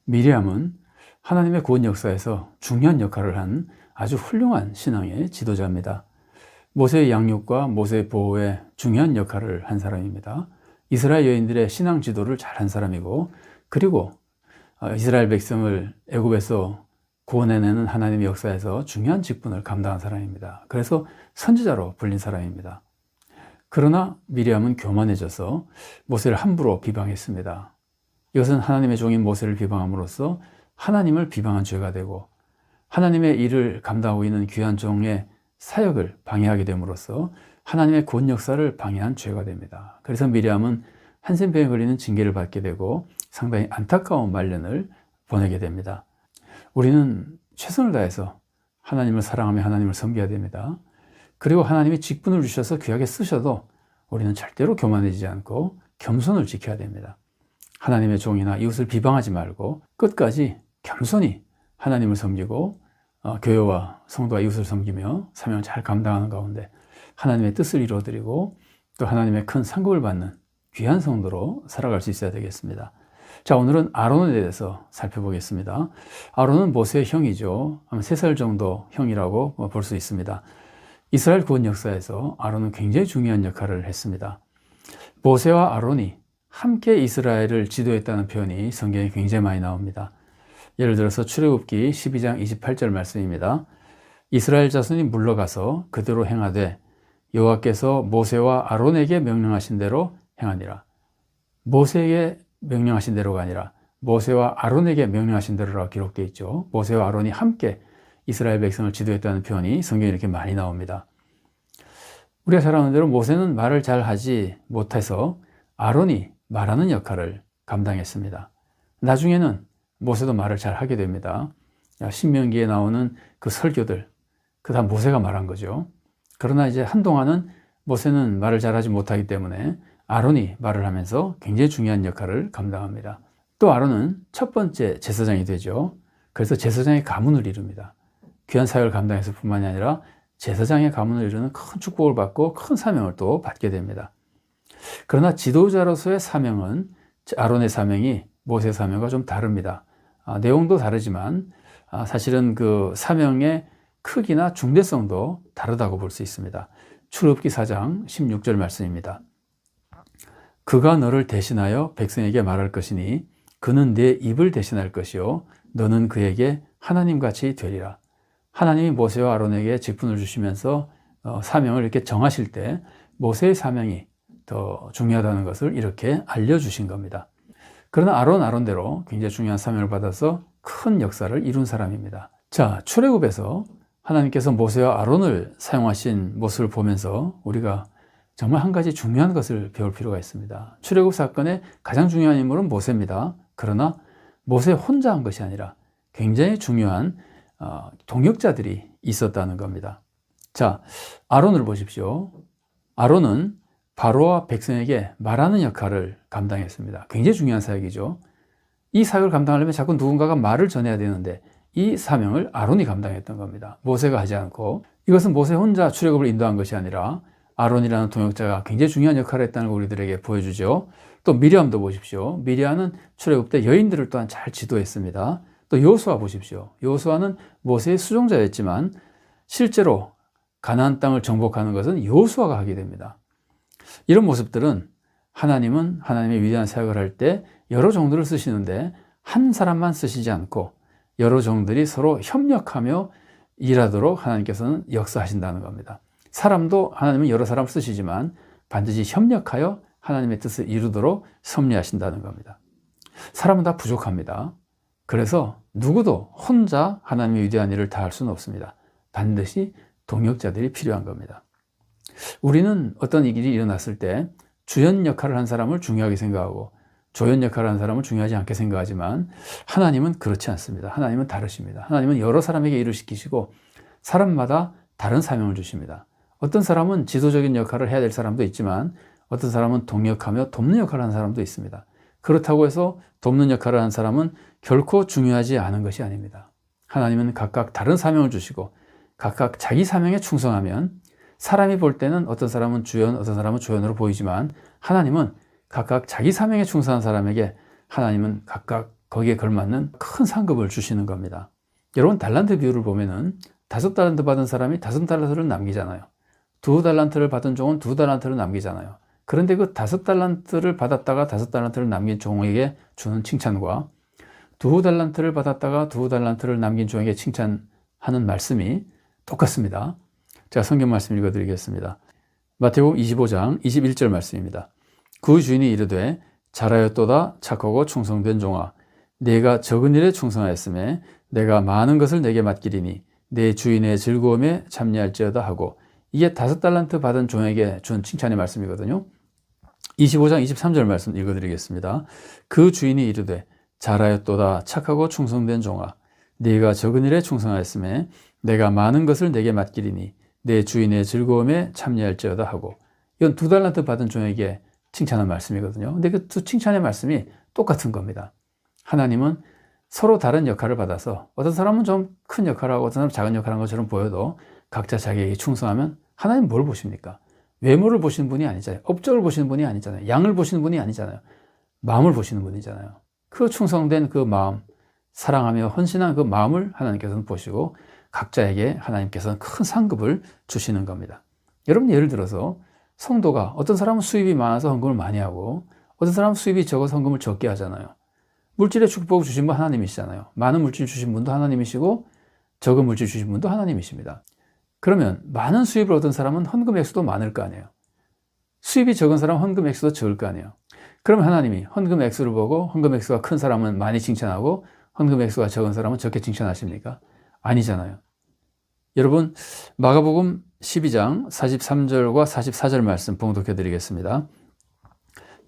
미리암은 하나님의 구원 역사에서 중요한 역할을 한 아주 훌륭한 신앙의 지도자입니다. 모세의 양육과 모세의 보호에 중요한 역할을 한 사람입니다. 이스라엘 여인들의 신앙 지도를 잘한 사람이고, 그리고 이스라엘 백성을 애굽에서 구원해내는 하나님의 역사에서 중요한 직분을 감당한 사람입니다. 그래서 선지자로 불린 사람입니다. 그러나 미리암은 교만해져서 모세를 함부로 비방했습니다. 이것은 하나님의 종인 모세를 비방함으로써 하나님을 비방한 죄가 되고, 하나님의 일을 감당하고 있는 귀한 종의 사역을 방해하게 됨으로써 하나님의 구원 역사를 방해한 죄가 됩니다. 그래서 미리암은 한센병에 걸리는 징계를 받게 되고 상당히 안타까운 말년을 보내게 됩니다. 우리는 최선을 다해서 하나님을 사랑하며 하나님을 섬겨야 됩니다. 그리고 하나님이 직분을 주셔서 귀하게 쓰셔도 우리는 절대로 교만해지지 않고 겸손을 지켜야 됩니다. 하나님의 종이나 이웃을 비방하지 말고 끝까지 겸손히 하나님을 섬기고 교회와 성도와 이웃을 섬기며 사명을 잘 감당하는 가운데 하나님의 뜻을 이루어드리고 또 하나님의 큰 상급을 받는 귀한 성도로 살아갈 수 있어야 되겠습니다. 자, 오늘은 아론에 대해서 살펴보겠습니다. 아론은 모세의 형이죠. 아마 3살 정도 형이라고 볼 수 있습니다. 이스라엘 구원 역사에서 아론은 굉장히 중요한 역할을 했습니다. 모세와 아론이 함께 이스라엘을 지도했다는 표현이 성경에 굉장히 많이 나옵니다. 예를 들어서 출애굽기 12장 28절 말씀입니다. 이스라엘 자손이 물러가서 그대로 행하되 여호와께서 모세와 아론에게 명령하신 대로 행하니라. 모세에게 명령하신 대로가 아니라 모세와 아론에게 명령하신 대로라고 기록되어 있죠. 모세와 아론이 함께 이스라엘 백성을 지도했다는 표현이 성경에 이렇게 많이 나옵니다. 우리가 잘 아는 대로 모세는 말을 잘 하지 못해서 아론이 말하는 역할을 감당했습니다. 나중에는 모세도 말을 잘 하게 됩니다. 신명기에 나오는 그 설교들, 그 다 모세가 말한 거죠. 그러나 이제 한동안은 모세는 말을 잘하지 못하기 때문에 아론이 말을 하면서 굉장히 중요한 역할을 감당합니다. 또 아론은 첫 번째 제사장이 되죠. 그래서 제사장의 가문을 이룹니다. 귀한 사역을 감당했을 뿐만이 아니라 제사장의 가문을 이루는 큰 축복을 받고 큰 사명을 또 받게 됩니다. 그러나 지도자로서의 사명은 아론의 사명이 모세의 사명과 좀 다릅니다. 내용도 다르지만 사실은 그 사명의 크기나 중대성도 다르다고 볼 수 있습니다. 출애굽기 4장 16절 말씀입니다. 그가 너를 대신하여 백성에게 말할 것이니 그는 네 입을 대신할 것이요 너는 그에게 하나님같이 되리라. 하나님이 모세와 아론에게 직분을 주시면서 사명을 이렇게 정하실 때 모세의 사명이 더 중요하다는 것을 이렇게 알려주신 겁니다. 그러나 아론대로 굉장히 중요한 사명을 받아서 큰 역사를 이룬 사람입니다. 자, 출애굽에서 하나님께서 모세와 아론을 사용하신 모습을 보면서 우리가 정말 한 가지 중요한 것을 배울 필요가 있습니다. 출애굽 사건의 가장 중요한 인물은 모세입니다. 그러나 모세 혼자 한 것이 아니라 굉장히 중요한 동역자들이 있었다는 겁니다. 자, 아론을 보십시오. 아론은 바로와 백성에게 말하는 역할을 감당했습니다. 굉장히 중요한 사역이죠. 이 사역을 감당하려면 자꾸 누군가가 말을 전해야 되는데 이 사명을 아론이 감당했던 겁니다. 모세가 하지 않고. 이것은 모세 혼자 출애굽을 인도한 것이 아니라 아론이라는 동역자가 굉장히 중요한 역할을 했다는 걸 우리들에게 보여주죠. 또 미리암도 보십시오. 미리암은 출애굽 때 여인들을 또한 잘 지도했습니다. 또 여호수아 보십시오. 여호수아는 모세의 수종자였지만 실제로 가나안 땅을 정복하는 것은 여호수아가 하게 됩니다. 이런 모습들은 하나님은 하나님의 위대한 사역을 할 때 여러 종들을 쓰시는데 한 사람만 쓰시지 않고 여러 종들이 서로 협력하며 일하도록 하나님께서는 역사하신다는 겁니다. 사람도 하나님은 여러 사람을 쓰시지만 반드시 협력하여 하나님의 뜻을 이루도록 섭리하신다는 겁니다. 사람은 다 부족합니다. 그래서 누구도 혼자 하나님의 위대한 일을 다 할 수는 없습니다. 반드시 동역자들이 필요한 겁니다. 우리는 어떤 일이 일어났을 때 주연 역할을 한 사람을 중요하게 생각하고 조연 역할을 한 사람을 중요하지 않게 생각하지만 하나님은 그렇지 않습니다. 하나님은 다르십니다. 하나님은 여러 사람에게 일을 시키시고 사람마다 다른 사명을 주십니다. 어떤 사람은 지도적인 역할을 해야 될 사람도 있지만 어떤 사람은 동역하며 돕는 역할을 하는 사람도 있습니다. 그렇다고 해서 돕는 역할을 하는 사람은 결코 중요하지 않은 것이 아닙니다. 하나님은 각각 다른 사명을 주시고 각각 자기 사명에 충성하면 사람이 볼 때는 어떤 사람은 주연, 어떤 사람은 조연으로 보이지만 하나님은 각각 자기 사명에 충성한 사람에게 하나님은 각각 거기에 걸맞는 큰 상급을 주시는 겁니다. 여러분, 달란트 비유를 보면은 5달란트 받은 사람이 5달란트를 남기잖아요. 2달란트를 받은 종은 2달란트를 남기잖아요. 그런데 그 5달란트를 받았다가 5달란트를 남긴 종에게 주는 칭찬과 2달란트를 받았다가 2달란트를 남긴 종에게 칭찬하는 말씀이 똑같습니다. 제가 성경 말씀 읽어드리겠습니다. 마태복음 25장 21절 말씀입니다. 그 주인이 이르되 잘하였도다 착하고 충성된 종아, 내가 적은 일에 충성하였음에 내가 많은 것을 내게 맡기리니 내 주인의 즐거움에 참여할지어다 하고, 이게 5달란트 받은 종에게 준 칭찬의 말씀이거든요. 25장 23절 말씀 읽어드리겠습니다. 그 주인이 이르되 잘하였도다 착하고 충성된 종아, 네가 적은 일에 충성하였음에 내가 많은 것을 내게 맡기리니 내 주인의 즐거움에 참여할지어다 하고, 이건 2달란트 받은 종에게 칭찬한 말씀이거든요. 근데 그 두 칭찬의 말씀이 똑같은 겁니다. 하나님은 서로 다른 역할을 받아서 어떤 사람은 좀 큰 역할을 하고 어떤 사람은 작은 역할을 한 것처럼 보여도 각자 자기에게 충성하면 하나님 뭘 보십니까? 외모를 보시는 분이 아니잖아요. 업적을 보시는 분이 아니잖아요. 양을 보시는 분이 아니잖아요. 마음을 보시는 분이잖아요. 그 충성된 그 마음, 사랑하며 헌신한 그 마음을 하나님께서는 보시고 각자에게 하나님께서는 큰 상급을 주시는 겁니다. 여러분, 예를 들어서 성도가, 어떤 사람은 수입이 많아서 헌금을 많이 하고 어떤 사람은 수입이 적어서 헌금을 적게 하잖아요. 물질의 축복을 주신 분 하나님이시잖아요. 많은 물질 주신 분도 하나님이시고 적은 물질 주신 분도 하나님이십니다. 그러면 많은 수입을 얻은 사람은 헌금 액수도 많을 거 아니에요. 수입이 적은 사람은 헌금 액수도 적을 거 아니에요. 그러면 하나님이 헌금 액수를 보고 헌금 액수가 큰 사람은 많이 칭찬하고 헌금 액수가 적은 사람은 적게 칭찬하십니까? 아니잖아요. 여러분, 마가복음 12장 43절과 44절 말씀 봉독해 드리겠습니다.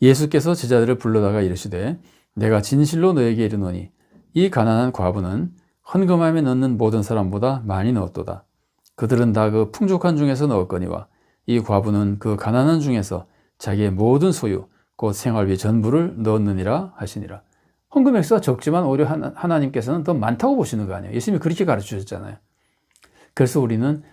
예수께서 제자들을 불러다가 이르시되 내가 진실로 너에게 이르노니 이 가난한 과부는 헌금함에 넣는 모든 사람보다 많이 넣었도다. 그들은 다 그 풍족한 중에서 넣었거니와 이 과부는 그 가난한 중에서 자기의 모든 소유 곧 생활비 전부를 넣었느니라 하시니라. 헌금 액수가 적지만 오히려 하나님께서는 더 많다고 보시는 거 아니에요. 예수님이 그렇게 가르쳐 주셨잖아요. 그래서 우리는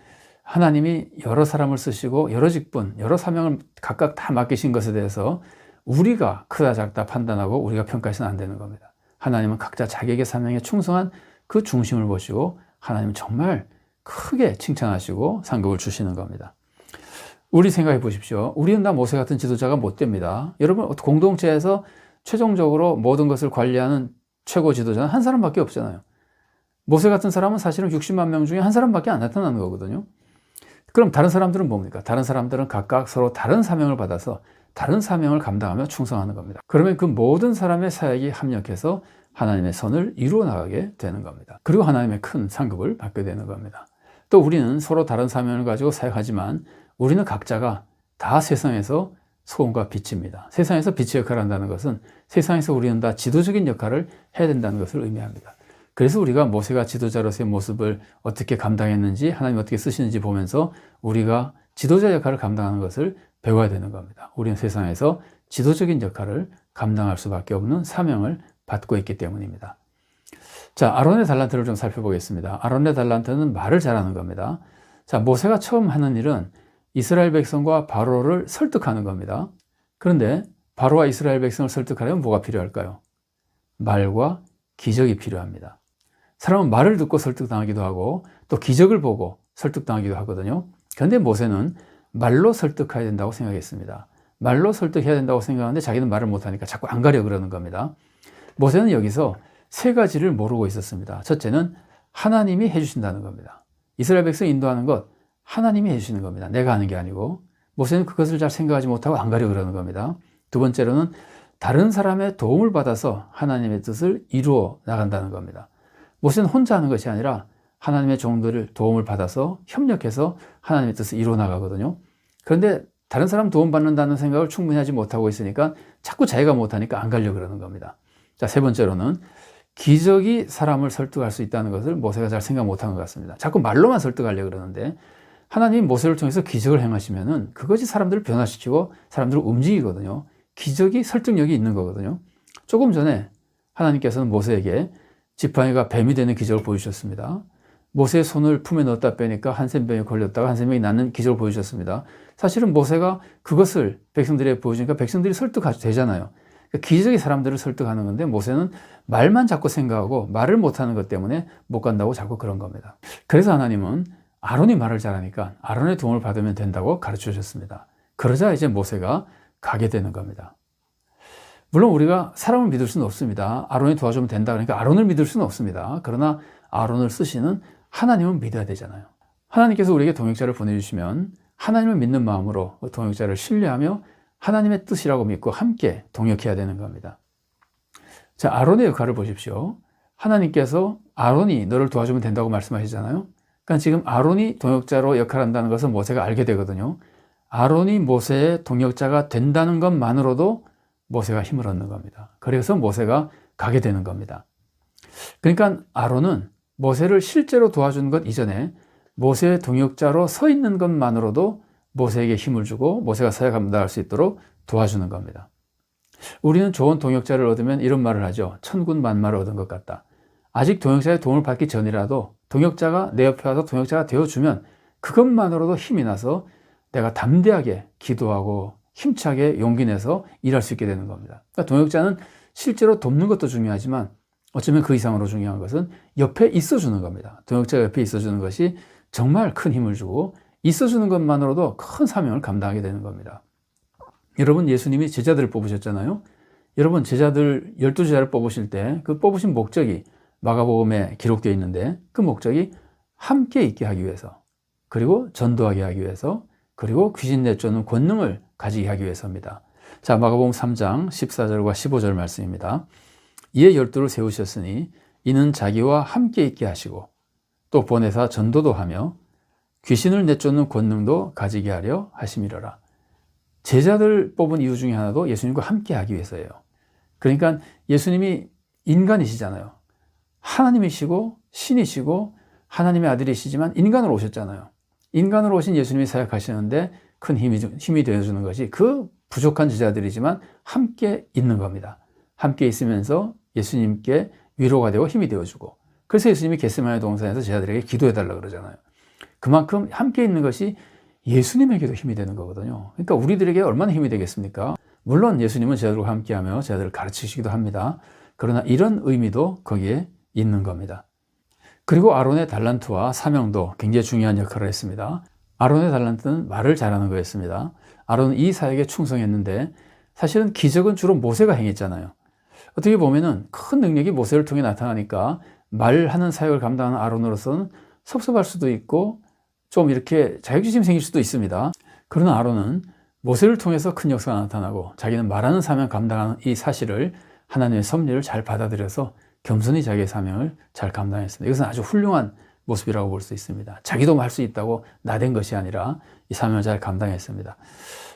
하나님이 여러 사람을 쓰시고 여러 직분, 여러 사명을 각각 다 맡기신 것에 대해서 우리가 크다 작다 판단하고 우리가 평가해서는 안 되는 겁니다. 하나님은 각자 자기에게 사명에 충성한 그 중심을 보시고 하나님은 정말 크게 칭찬하시고 상급을 주시는 겁니다. 우리 생각해 보십시오. 우리는 다 모세 같은 지도자가 못 됩니다. 여러분, 공동체에서 최종적으로 모든 것을 관리하는 최고 지도자는 한 사람밖에 없잖아요. 모세 같은 사람은 사실은 60만 명 중에 한 사람밖에 안 나타나는 거거든요. 그럼 다른 사람들은 뭡니까? 다른 사람들은 각각 서로 다른 사명을 받아서 다른 사명을 감당하며 충성하는 겁니다. 그러면 그 모든 사람의 사역이 합력해서 하나님의 선을 이루어 나가게 되는 겁니다. 그리고 하나님의 큰 상급을 받게 되는 겁니다. 또 우리는 서로 다른 사명을 가지고 사역하지만 우리는 각자가 다 세상에서 소금과 빛입니다. 세상에서 빛의 역할을 한다는 것은 세상에서 우리는 다 지도적인 역할을 해야 된다는 것을 의미합니다. 그래서 우리가 모세가 지도자로서의 모습을 어떻게 감당했는지, 하나님 어떻게 쓰시는지 보면서 우리가 지도자 역할을 감당하는 것을 배워야 되는 겁니다. 우리는 세상에서 지도적인 역할을 감당할 수밖에 없는 사명을 받고 있기 때문입니다. 자, 아론의 달란트를 좀 살펴보겠습니다. 아론의 달란트는 말을 잘하는 겁니다. 자, 모세가 처음 하는 일은 이스라엘 백성과 바로를 설득하는 겁니다. 그런데 바로와 이스라엘 백성을 설득하려면 뭐가 필요할까요? 말과 기적이 필요합니다. 사람은 말을 듣고 설득당하기도 하고 또 기적을 보고 설득당하기도 하거든요. 그런데 모세는 말로 설득해야 된다고 생각했습니다. 말로 설득해야 된다고 생각하는데 자기는 말을 못하니까 자꾸 안 가려 그러는 겁니다. 모세는 여기서 세 가지를 모르고 있었습니다. 첫째는 하나님이 해주신다는 겁니다. 이스라엘 백성 인도하는 것 하나님이 해주시는 겁니다. 내가 하는 게 아니고. 모세는 그것을 잘 생각하지 못하고 안 가려 그러는 겁니다. 두 번째로는 다른 사람의 도움을 받아서 하나님의 뜻을 이루어 나간다는 겁니다. 모세는 혼자 하는 것이 아니라 하나님의 종들을 도움을 받아서 협력해서 하나님의 뜻을 이루어 나가거든요. 그런데 다른 사람 도움받는다는 생각을 충분히 하지 못하고 있으니까 자꾸 자기가 못하니까 안 가려고 그러는 겁니다. 자, 세 번째로는 기적이 사람을 설득할 수 있다는 것을 모세가 잘 생각 못한 것 같습니다. 자꾸 말로만 설득하려고 그러는데 하나님이 모세를 통해서 기적을 행하시면은 그것이 사람들을 변화시키고 사람들을 움직이거든요. 기적이 설득력이 있는 거거든요. 조금 전에 하나님께서는 모세에게 지팡이가 뱀이 되는 기적을 보여주셨습니다. 모세의 손을 품에 넣었다 빼니까 한센병에 걸렸다가 한센병이 낫는 기적을 보여주셨습니다. 사실은 모세가 그것을 백성들에게 보여주니까 백성들이 설득되잖아요. 기적이 사람들을 설득하는 건데 모세는 말만 자꾸 생각하고 말을 못하는 것 때문에 못 간다고 자꾸 그런 겁니다. 그래서 하나님은 아론이 말을 잘하니까 아론의 도움을 받으면 된다고 가르쳐 주셨습니다. 그러자 이제 모세가 가게 되는 겁니다. 물론 우리가 사람을 믿을 수는 없습니다. 아론이 도와주면 된다 그러니까 아론을 믿을 수는 없습니다. 그러나 아론을 쓰시는 하나님은 믿어야 되잖아요. 하나님께서 우리에게 동역자를 보내주시면 하나님을 믿는 마음으로 그 동역자를 신뢰하며 하나님의 뜻이라고 믿고 함께 동역해야 되는 겁니다. 자, 아론의 역할을 보십시오. 하나님께서 아론이 너를 도와주면 된다고 말씀하시잖아요. 그러니까 지금 아론이 동역자로 역할한다는 것을 모세가 알게 되거든요. 아론이 모세의 동역자가 된다는 것만으로도 모세가 힘을 얻는 겁니다. 그래서 모세가 가게 되는 겁니다. 그러니까 아론은 모세를 실제로 도와주는 것 이전에 모세의 동역자로 서 있는 것만으로도 모세에게 힘을 주고 모세가 사역 감당할 수 있도록 도와주는 겁니다. 우리는 좋은 동역자를 얻으면 이런 말을 하죠. 천군 만마를 얻은 것 같다. 아직 동역자의 도움을 받기 전이라도 동역자가 내 옆에 와서 동역자가 되어주면 그것만으로도 힘이 나서 내가 담대하게 기도하고 힘차게 용기 내서 일할 수 있게 되는 겁니다. 그러니까 동역자는 실제로 돕는 것도 중요하지만 어쩌면 그 이상으로 중요한 것은 옆에 있어주는 겁니다. 동역자가 옆에 있어주는 것이 정말 큰 힘을 주고 있어주는 것만으로도 큰 사명을 감당하게 되는 겁니다. 여러분, 예수님이 제자들을 뽑으셨잖아요. 여러분, 제자들 12제자를 뽑으실 때 그 뽑으신 목적이 마가복음에 기록되어 있는데 그 목적이 함께 있게 하기 위해서, 그리고 전도하게 하기 위해서, 그리고 귀신 내쫓는 권능을 가지게 하기 위해서입니다. 자, 마가복음 3장 14절과 15절 말씀입니다. 이에 12를 세우셨으니 이는 자기와 함께 있게 하시고 또 보내사 전도도 하며 귀신을 내쫓는 권능도 가지게 하려 하심이로라. 제자들 뽑은 이유 중에 하나도 예수님과 함께 하기 위해서예요. 그러니까 예수님이 인간이시잖아요. 하나님이시고 신이시고 하나님의 아들이시지만 인간으로 오셨잖아요. 인간으로 오신 예수님이 사역하시는데 큰 힘이 되어주는 것이 그 부족한 제자들이지만 함께 있는 겁니다. 함께 있으면서 예수님께 위로가 되고 힘이 되어주고, 그래서 예수님이 겟세마네 동산에서 제자들에게 기도해달라 그러잖아요. 그만큼 함께 있는 것이 예수님에게도 힘이 되는 거거든요. 그러니까 우리들에게 얼마나 힘이 되겠습니까? 물론 예수님은 제자들과 함께하며 제자들을 가르치시기도 합니다. 그러나 이런 의미도 거기에 있는 겁니다. 그리고 아론의 달란트와 사명도 굉장히 중요한 역할을 했습니다. 아론의 달란트는 말을 잘하는 거였습니다. 아론은 이 사역에 충성했는데 사실은 기적은 주로 모세가 행했잖아요. 어떻게 보면은 큰 능력이 모세를 통해 나타나니까 말하는 사역을 감당하는 아론으로서는 섭섭할 수도 있고 좀 이렇게 자격지심이 생길 수도 있습니다. 그러나 아론은 모세를 통해서 큰 역사가 나타나고 자기는 말하는 사명 감당하는 이 사실을 하나님의 섭리를 잘 받아들여서 겸손히 자기의 사명을 잘 감당했습니다. 이것은 아주 훌륭한 모습이라고 볼 수 있습니다. 자기도 할 수 있다고 나댄 것이 아니라 이 사명을 잘 감당했습니다.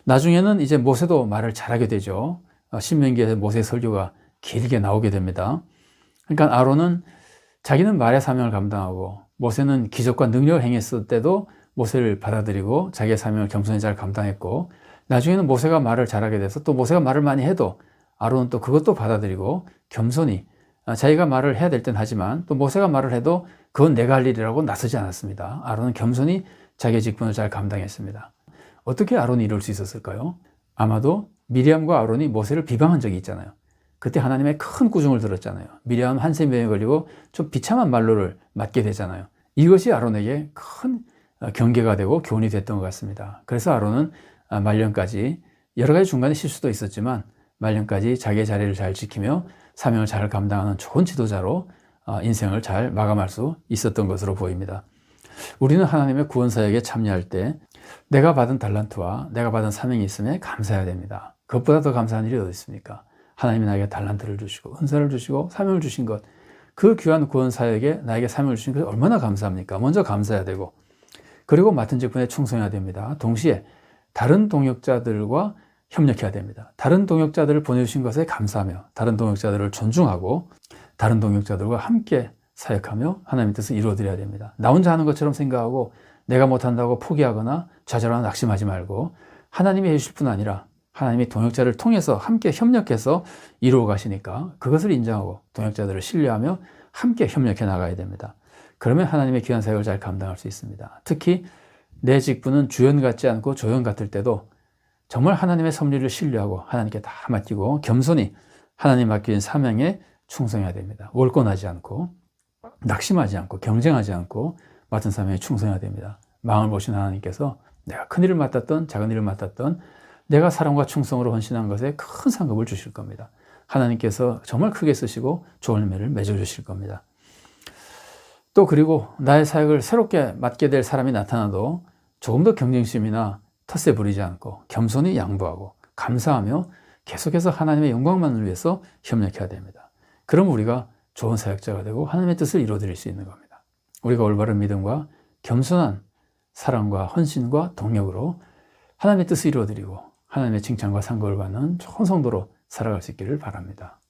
나중에는 이제 모세도 말을 잘하게 되죠. 신명기에 모세의 설교가 길게 나오게 됩니다. 그러니까 아론은 자기는 말의 사명을 감당하고 모세는 기적과 능력을 행했을 때도 모세를 받아들이고 자기의 사명을 겸손히 잘 감당했고, 나중에는 모세가 말을 잘하게 돼서 또 모세가 말을 많이 해도 아론은 또 그것도 받아들이고 겸손히 자기가 말을 해야 될 땐 하지만 또 모세가 말을 해도 그건 내가 할 일이라고 나서지 않았습니다. 아론은 겸손히 자기의 직분을 잘 감당했습니다. 어떻게 아론이 이럴 수 있었을까요? 아마도 미리암과 아론이 모세를 비방한 적이 있잖아요. 그때 하나님의 큰 꾸중을 들었잖아요. 미리암은 한세병에 걸리고 좀 비참한 말로를 맞게 되잖아요. 이것이 아론에게 큰 경계가 되고 교훈이 됐던 것 같습니다. 그래서 아론은 말년까지 여러 가지 중간에 실수도 있었지만 말년까지 자기의 자리를 잘 지키며 사명을 잘 감당하는 좋은 지도자로 인생을 잘 마감할 수 있었던 것으로 보입니다. 우리는 하나님의 구원 사역에 참여할 때 내가 받은 달란트와 내가 받은 사명이 있음에 감사해야 됩니다. 그것보다 더 감사한 일이 어디 있습니까? 하나님이 나에게 달란트를 주시고 은사를 주시고 사명을 주신 것, 그 귀한 구원 사역에 나에게 사명을 주신 것이 얼마나 감사합니까? 먼저 감사해야 되고, 그리고 맡은 직분에 충성해야 됩니다. 동시에 다른 동역자들과 협력해야 됩니다. 다른 동역자들을 보내주신 것에 감사하며 다른 동역자들을 존중하고 다른 동역자들과 함께 사역하며 하나님의 뜻을 이루어드려야 됩니다. 나 혼자 하는 것처럼 생각하고 내가 못한다고 포기하거나 좌절하거나 낙심하지 말고 하나님이 해주실 뿐 아니라 하나님이 동역자를 통해서 함께 협력해서 이루어 가시니까 그것을 인정하고 동역자들을 신뢰하며 함께 협력해 나가야 됩니다. 그러면 하나님의 귀한 사역을 잘 감당할 수 있습니다. 특히 내 직분은 주연 같지 않고 조연 같을 때도 정말 하나님의 섭리를 신뢰하고 하나님께 다 맡기고 겸손히 하나님 맡긴 사명에 충성해야 됩니다. 월권하지 않고 낙심하지 않고 경쟁하지 않고 맡은 사명에 충성해야 됩니다. 마음을 보신 하나님께서 내가 큰 일을 맡았던 작은 일을 맡았던 내가 사랑과 충성으로 헌신한 것에 큰 상급을 주실 겁니다. 하나님께서 정말 크게 쓰시고 좋은 열매를 맺어주실 겁니다. 또 그리고 나의 사역을 새롭게 맡게 될 사람이 나타나도 조금 더 경쟁심이나 텃세 부리지 않고 겸손히 양보하고 감사하며 계속해서 하나님의 영광만을 위해서 협력해야 됩니다. 그럼 우리가 좋은 사역자가 되고 하나님의 뜻을 이루어드릴 수 있는 겁니다. 우리가 올바른 믿음과 겸손한 사랑과 헌신과 동력으로 하나님의 뜻을 이루어드리고 하나님의 칭찬과 상급을 받는 좋은 성도로 살아갈 수 있기를 바랍니다.